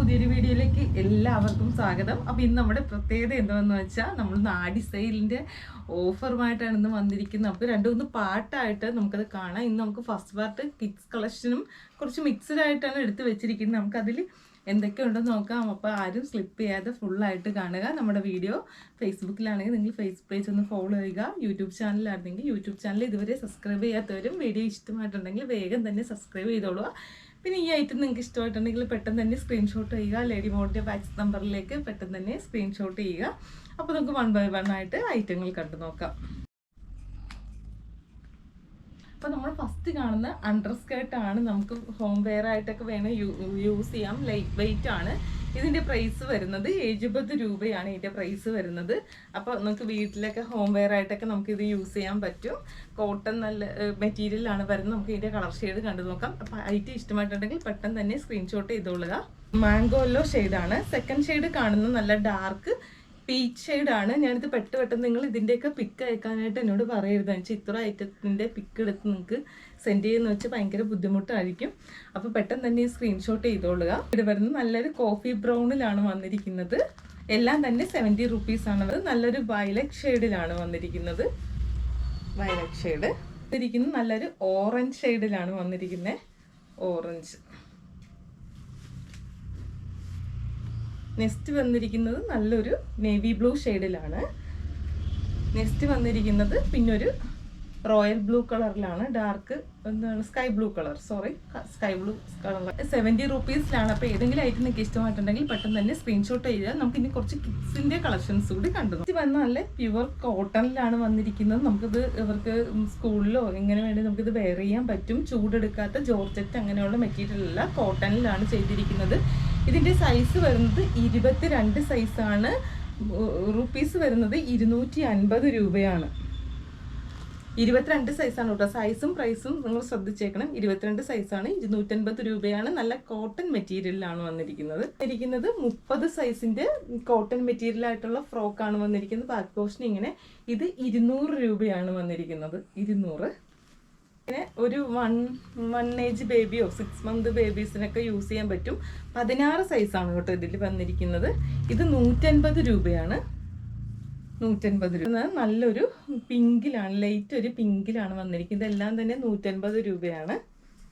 പുതിയൊരു വീഡിയോയിലേക്ക് എല്ലാവർക്കും സ്വാഗതം. അപ്പോൾ ഇന്ന് നമ്മുടെ പ്രത്യേകത എന്താണെന്ന് വെച്ചാൽ നമ്മൾ നാടി സെയിലിൻ്റെ ഓഫറുമായിട്ടാണ് ഇന്ന് വന്നിരിക്കുന്നത്. നമുക്ക് രണ്ടുമൂന്ന് പാർട്ടായിട്ട് നമുക്കത് കാണാം. ഇന്ന് നമുക്ക് ഫസ്റ്റ് പാർട്ട് കിഡ്സ് കളക്ഷനും കുറച്ച് മിക്സ്ഡ് ആയിട്ടാണ് എടുത്ത് വെച്ചിരിക്കുന്നത്. നമുക്കതിൽ എന്തൊക്കെ ഉണ്ടെന്ന് നോക്കാം. അപ്പോൾ ആരും സ്ലിപ്പ് ചെയ്യാതെ ഫുള്ളായിട്ട് കാണുക. നമ്മുടെ വീഡിയോ ഫേസ്ബുക്കിലാണെങ്കിൽ നിങ്ങൾ ഫേസ്ബുക്ക് പേജ് ഒന്ന് ഫോളോ ചെയ്യുക. യൂട്യൂബ് ചാനലാണെങ്കിൽ യൂട്യൂബ് ചാനൽ ഇതുവരെ സബ്സ്ക്രൈബ് ചെയ്യാത്തവരും വീഡിയോ ഇഷ്ടമായിട്ടുണ്ടെങ്കിൽ വേഗം തന്നെ സബ്സ്ക്രൈബ് ചെയ്തോളുക. പിന്നെ ഈ ഐറ്റം നിങ്ങൾക്ക് ഇഷ്ടമായിട്ടുണ്ടെങ്കിൽ പെട്ടെന്ന് തന്നെ സ്ക്രീൻഷോട്ട് ചെയ്യുക. ലേഡി മോഡിൻ്റെ വാട്സ്ആപ്പ് നമ്പറിലേക്ക് പെട്ടെന്ന് തന്നെ സ്ക്രീൻഷോട്ട് ചെയ്യുക. അപ്പോൾ നമുക്ക് 1 by 1 ആയിട്ട് ഐറ്റങ്ങൾ കണ്ടു നോക്കാം. അപ്പോൾ നമ്മൾ ഫസ്റ്റ് കാണുന്ന അണ്ടർ സ്കേർട്ടാണ്. നമുക്ക് ഹോം വെയർ ആയിട്ടൊക്കെ വേണം യൂസ് ചെയ്യാം. ലൈറ്റ് വെയിറ്റ് ആണ്. ഇതിൻ്റെ പ്രൈസ് വരുന്നത് 70 രൂപയാണ് ഇതിൻ്റെ പ്രൈസ് വരുന്നത്. അപ്പോൾ നമുക്ക് വീട്ടിലൊക്കെ ഹോം വെയർ ആയിട്ടൊക്കെ നമുക്കിത് യൂസ് ചെയ്യാൻ പറ്റും. കോട്ടൺ നല്ല മെറ്റീരിയലാണ് വരുന്നത്. നമുക്ക് ഇതിൻ്റെ കളർ ഷെയ്ഡ് കണ്ടു നോക്കാം. അപ്പോൾ ഐറ്റം ഇഷ്ടമായിട്ടുണ്ടെങ്കിൽ പെട്ടെന്ന് തന്നെ സ്ക്രീൻഷോട്ട് ചെയ്തോളുക. മാംഗോ യെല്ലോ ഷെയ്ഡാണ്. സെക്കൻഡ് ഷെയ്ഡ് കാണുന്നത് നല്ല ഡാർക്ക് പീച്ച് ഷെയ്ഡാണ്. ഞാനിത് പെട്ടെന്ന് നിങ്ങൾ ഇതിൻ്റെയൊക്കെ പിക്ക് അയക്കാനായിട്ട് എന്നോട് പറയരുത്. വെച്ചാൽ ഇത്ര ഐറ്റത്തിൻ്റെ പിക്ക് എടുത്ത് നിങ്ങൾക്ക് സെൻഡ് ചെയ്യുന്ന വെച്ചാൽ ഭയങ്കര ബുദ്ധിമുട്ടായിരിക്കും. അപ്പോൾ പെട്ടെന്ന് തന്നെ സ്ക്രീൻഷോട്ട് ചെയ്തോളുക. ഇത് വരുന്നത് നല്ലൊരു കോഫി ബ്രൗണിലാണ് വന്നിരിക്കുന്നത്. എല്ലാം തന്നെ 70 റുപ്പീസാണ്. നല്ലൊരു വയലറ്റ് ഷെയ്ഡിലാണ് വന്നിരിക്കുന്നത്. വയലറ്റ് ഷെയ്ഡ് ഇരിക്കുന്നത് നല്ലൊരു ഓറഞ്ച് ഷെയ്ഡിലാണ് വന്നിരിക്കുന്നത്. ഓറഞ്ച്. നെക്സ്റ്റ് വന്നിരിക്കുന്നത് നല്ലൊരു നേവി ബ്ലൂ ഷെയ്ഡിലാണ്. നെക്സ്റ്റ് വന്നിരിക്കുന്നത് പിന്നൊരു റോയൽ ബ്ലൂ കളറിലാണ്. ഡാർക്ക് എന്താണ് sky blue colour, sky blue colour. 70 റുപ്പീസിലാണ്. അപ്പോൾ ഏതെങ്കിലും ഐറ്റം നിങ്ങൾക്ക് ഇഷ്ടമായിട്ടുണ്ടെങ്കിൽ പെട്ടെന്ന് തന്നെ സ്ക്രീൻഷോട്ട് ചെയ്യുക. നമുക്ക് ഇനി കുറച്ച് കിഡ്സിൻ്റെ കളക്ഷൻസ് കൂടി കണ്ടു. ഇത് വന്ന നല്ല പ്യുവർ കോട്ടണിലാണ് വന്നിരിക്കുന്നത്. നമുക്കിത് ഇവർക്ക് സ്കൂളിലോ എങ്ങനെ വേണ്ടി നമുക്കിത് വെയർ ചെയ്യാൻ പറ്റും. ചൂടെടുക്കാത്ത ജോർജറ്റ് അങ്ങനെയുള്ള മെറ്റീരിയൽ അല്ല, കോട്ടണിലാണ് ചെയ്തിരിക്കുന്നത്. ഇതിൻ്റെ സൈസ് വരുന്നത് 22 സൈസാണ്. റുപ്പീസ് വരുന്നത് 250 രൂപയാണ്. 22 സൈസാണ് കേട്ടോ. സൈസും പ്രൈസും നിങ്ങൾ ശ്രദ്ധിച്ചേക്കണം. 22 സൈസാണ്. 250 രൂപയാണ്. നല്ല കോട്ടൺ മെറ്റീരിയലിലാണ് വന്നിരിക്കുന്നത്. 30 സൈസിൻ്റെ കോട്ടൺ മെറ്റീരിയൽ ആയിട്ടുള്ള ഫ്രോക്കാണ് വന്നിരിക്കുന്നത്. ബാക്ക് പോർഷൻ ഇങ്ങനെ. ഇത് 200 രൂപയാണ് വന്നിരിക്കുന്നത്. 200. പിന്നെ ഒരു 1 ഏജ് ബേബിയോ 6 മന്ത് ബേബീസിനൊക്കെ യൂസ് ചെയ്യാൻ പറ്റും. 16 സൈസാണ് കേട്ടോ ഇതിൽ വന്നിരിക്കുന്നത്. ഇത് 150 രൂപയാണ്. 150 രൂപ. നല്ലൊരു പിങ്കിലാണ്, ലൈറ്റ് ഒരു പിങ്കിലാണ് വന്നിരിക്കുന്നത്. ഇതെല്ലാം തന്നെ 150 രൂപയാണ്.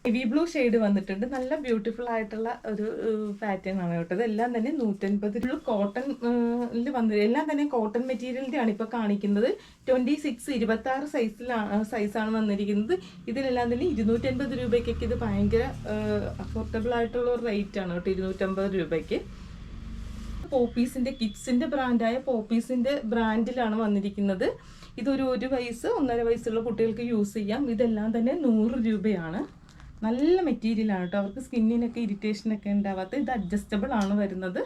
നേവി ബ്ലൂ ഷെയ്ഡ് വന്നിട്ടുണ്ട്. നല്ല ബ്യൂട്ടിഫുൾ ആയിട്ടുള്ള ഒരു പാറ്റേൺ ആണ് കേട്ടോ. ഇതെല്ലാം തന്നെ 150 കോട്ടണിൽ വന്നത്. എല്ലാം തന്നെ കോട്ടൺ മെറ്റീരിയലിൻ്റെ ആണ് ഇപ്പോൾ കാണിക്കുന്നത്. 26, 26 സൈസാണ് വന്നിരിക്കുന്നത്. ഇതിലെല്ലാം തന്നെ 250 രൂപയ്ക്കൊക്കെ ഇത് ഭയങ്കര അഫോർഡബിൾ ആയിട്ടുള്ള ഒരു റേറ്റ് ആണ് കേട്ടോ. 250 രൂപയ്ക്ക്. പോപ്പീസിൻ്റെ കിഡ്സിൻ്റെ ബ്രാൻഡായ പോപ്പീസിൻ്റെ ബ്രാൻഡിലാണ് വന്നിരിക്കുന്നത്. ഇതൊരു 1 വയസ്സ് 1.5 വയസ്സുള്ള കുട്ടികൾക്ക് യൂസ് ചെയ്യാം. ഇതെല്ലാം തന്നെ 100 രൂപയാണ്. നല്ല മെറ്റീരിയലാണ് കേട്ടോ. അവർക്ക് സ്കിന്നിനൊക്കെ ഇറിറ്റേഷനൊക്കെ ഉണ്ടാവാത്ത. ഇത് അഡ്ജസ്റ്റബിൾ ആണ് വരുന്നത്.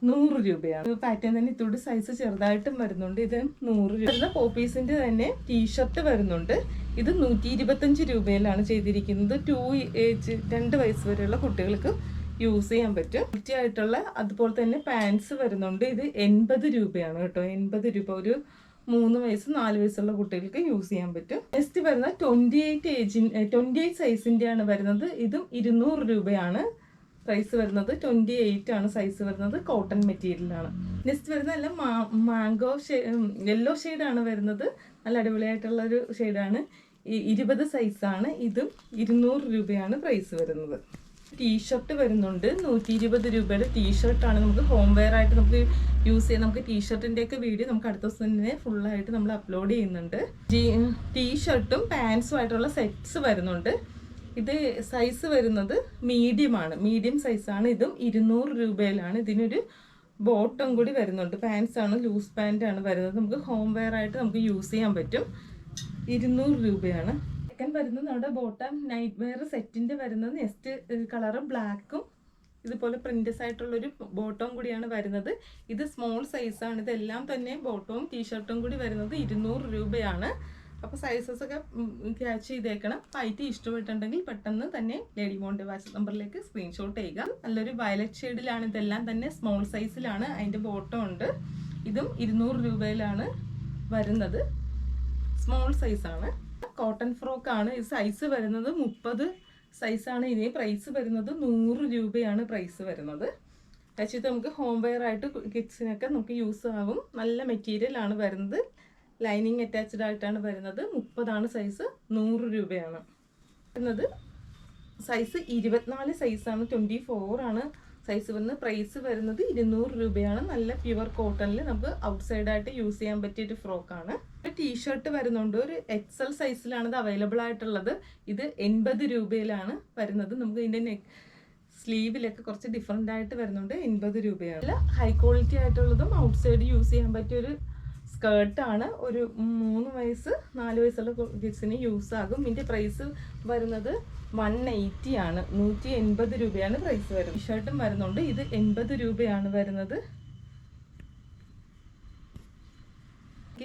100 രൂപയാണ്. പാറ്റേൺ തന്നെ ഇത്തോടെ സൈസ് ചെറുതായിട്ടും വരുന്നുണ്ട്. ഇത് 100 രൂപ. പോപ്പീസിൻ്റെ തന്നെ ടീഷർട്ട് വരുന്നുണ്ട്. ഇത് 125 രൂപയിലാണ് ചെയ്തിരിക്കുന്നത്. 2 വയസ്സ് വരെയുള്ള കുട്ടികൾക്ക് യൂസ് ചെയ്യാൻ പറ്റും. ആയിട്ടുള്ള അതുപോലെ തന്നെ പാൻസ് വരുന്നുണ്ട്. ഇത് 80 രൂപയാണ് കേട്ടോ. 80 രൂപ. ഒരു 3 വയസ്സ് 4 വയസ്സുള്ള കുട്ടികൾക്ക് യൂസ് ചെയ്യാൻ പറ്റും. നെക്സ്റ്റ് വരുന്ന 28 സൈസിൻ്റെ ആണ് വരുന്നത്. ഇതും 200 രൂപയാണ് പ്രൈസ് വരുന്നത്. 28 ആണ് സൈസ് വരുന്നത്. കോട്ടൺ മെറ്റീരിയലാണ്. നെക്സ്റ്റ് വരുന്ന നല്ല മാംഗോ യെല്ലോ ഷെയ്ഡാണ് വരുന്നത്. നല്ല അടിപൊളിയായിട്ടുള്ള ഒരു ഷെയ്ഡാണ്. 20 സൈസാണ്. ഇതും 200 രൂപയാണ് പ്രൈസ് വരുന്നത്. ടീഷർട്ട് വരുന്നുണ്ട്. 120 രൂപയുടെ ടീഷർട്ടാണ്. നമുക്ക് ഹോം വെയർ ആയിട്ട് നമുക്ക് യൂസ് ചെയ്യാം. നമുക്ക് ടീഷർട്ടിൻ്റെയൊക്കെ വീഡിയോ നമുക്ക് അടുത്ത ദിവസം തന്നെ ഫുള്ളായിട്ട് നമ്മൾ അപ്ലോഡ് ചെയ്യുന്നുണ്ട്. ടീഷർട്ടും പാൻസും ആയിട്ടുള്ള സെറ്റ്സ് വരുന്നുണ്ട്. ഇത് സൈസ് വരുന്നത് മീഡിയമാണ്. മീഡിയം സൈസാണ്. ഇതും 200 രൂപയിലാണ്. ഇതിനൊരു ബോട്ടം കൂടി വരുന്നുണ്ട്. പാൻസാണ്, ലൂസ് പാൻറ്റാണ് വരുന്നത്. നമുക്ക് ഹോം വെയർ ആയിട്ട് നമുക്ക് യൂസ് ചെയ്യാൻ പറ്റും. 200 രൂപയാണ്. വരുന്നത് നമ്മുടെ ബോട്ടം നൈറ്റ് വെയർ സെറ്റിൻ്റെ വരുന്നത്. നെക്സ്റ്റ് കളറ് ബ്ലാക്കും ഇതുപോലെ പ്രിൻറ്റസ് ആയിട്ടുള്ളൊരു ബോട്ടം കൂടിയാണ് വരുന്നത്. ഇത് സ്മോൾ സൈസാണ്. ഇതെല്ലാം തന്നെ ബോട്ടവും ടീഷർട്ടും കൂടി വരുന്നത് 200 രൂപയാണ്. അപ്പോൾ സൈസസ് ഒക്കെ ക്യാച്ച് ചെയ്തേക്കണം. ഐറ്റം ഇഷ്ടപ്പെട്ടിട്ടുണ്ടെങ്കിൽ പെട്ടെന്ന് തന്നെ ലേഡി മോൻ്റെ വാട്സ്ആപ്പ് നമ്പറിലേക്ക് സ്ക്രീൻഷോട്ട് ചെയ്യുക. നല്ലൊരു വയലറ്റ് ഷെയ്ഡിലാണ്. ഇതെല്ലാം തന്നെ സ്മോൾ സൈസിലാണ്. അതിൻ്റെ ബോട്ടം ഉണ്ട്. ഇതും 200 രൂപയിലാണ് വരുന്നത്. സ്മോൾ സൈസാണ്. കോട്ടൺ ഫ്രോക്കാണ്. ഈ സൈസ് വരുന്നത് 30 സൈസാണ്. ഇനി പ്രൈസ് വരുന്നത് 100 രൂപയാണ് പ്രൈസ് വരുന്നത്. ആക്ച്വലി നമുക്ക് ഹോം വെയർ ആയിട്ട് കിഡ്സിനൊക്കെ നമുക്ക് യൂസ് ആകും. നല്ല മെറ്റീരിയൽ ആണ് വരുന്നത്. ലൈനിങ് അറ്റാച്ച്ഡ് ആയിട്ടാണ് വരുന്നത്. 30 സൈസ്, 100 രൂപയാണ് വരുന്നത്. സൈസ് 24 സൈസാണ്, 24 സൈസ് വരുന്നത്. പ്രൈസ് വരുന്നത് 200 രൂപയാണ്. നല്ല പ്യുവർ കോട്ടണിൽ നമുക്ക് ഔട്ട്സൈഡായിട്ട് യൂസ് ചെയ്യാൻ പറ്റിയൊരു ഫ്രോക്കാണ്. ഒരു ടീഷർട്ട് വരുന്നുണ്ട്, ഒരു XL സൈസിലാണ് ഇത് അവൈലബിൾ ആയിട്ടുള്ളത്. ഇത് 80 രൂപയിലാണ് വരുന്നത്. നമുക്ക് ഇതിൻ്റെ സ്ലീവിലൊക്കെ കുറച്ച് ഡിഫറെൻ്റ് ആയിട്ട് വരുന്നുണ്ട്. 80 രൂപയാണ്. ഹൈ ക്വാളിറ്റി ആയിട്ടുള്ളതും ഔട്ട്സൈഡ് യൂസ് ചെയ്യാൻ പറ്റിയൊരു സ്കേർട്ടാണ്. ഒരു 3 വയസ്സ് 4 വയസ്സുള്ള കിഡ്സിന് യൂസ് ആകും. ഇതിൻ്റെ പ്രൈസ് വരുന്നത് 180 ആണ്. 180 രൂപയാണ് പ്രൈസ് വരുന്നത്. ടീഷർട്ടും വരുന്നുണ്ട്. ഇത് 80 രൂപയാണ് വരുന്നത്.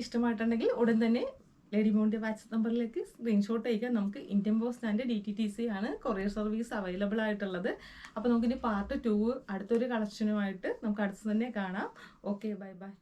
ഇഷ്ടമായിട്ടുണ്ടെങ്കിൽ ഉടൻ തന്നെ ലേഡി മോണിൻ്റെ വാട്സ്ആപ്പ് നമ്പറിലേക്ക് സ്ക്രീൻഷോട്ട് അയക്കാൻ. നമുക്ക് ഇന്ത്യൻ പോസ്റ്റ് ആൻഡ് DTTC ആണ് കൊറിയർ സർവീസ് അവൈലബിൾ ആയിട്ടുള്ളത്. അപ്പോൾ നമുക്കിനി പാർട്ട് 2 അടുത്തൊരു കളക്ഷനുമായിട്ട് നമുക്ക് അടുത്ത് തന്നെ കാണാം. Okay, bye bye.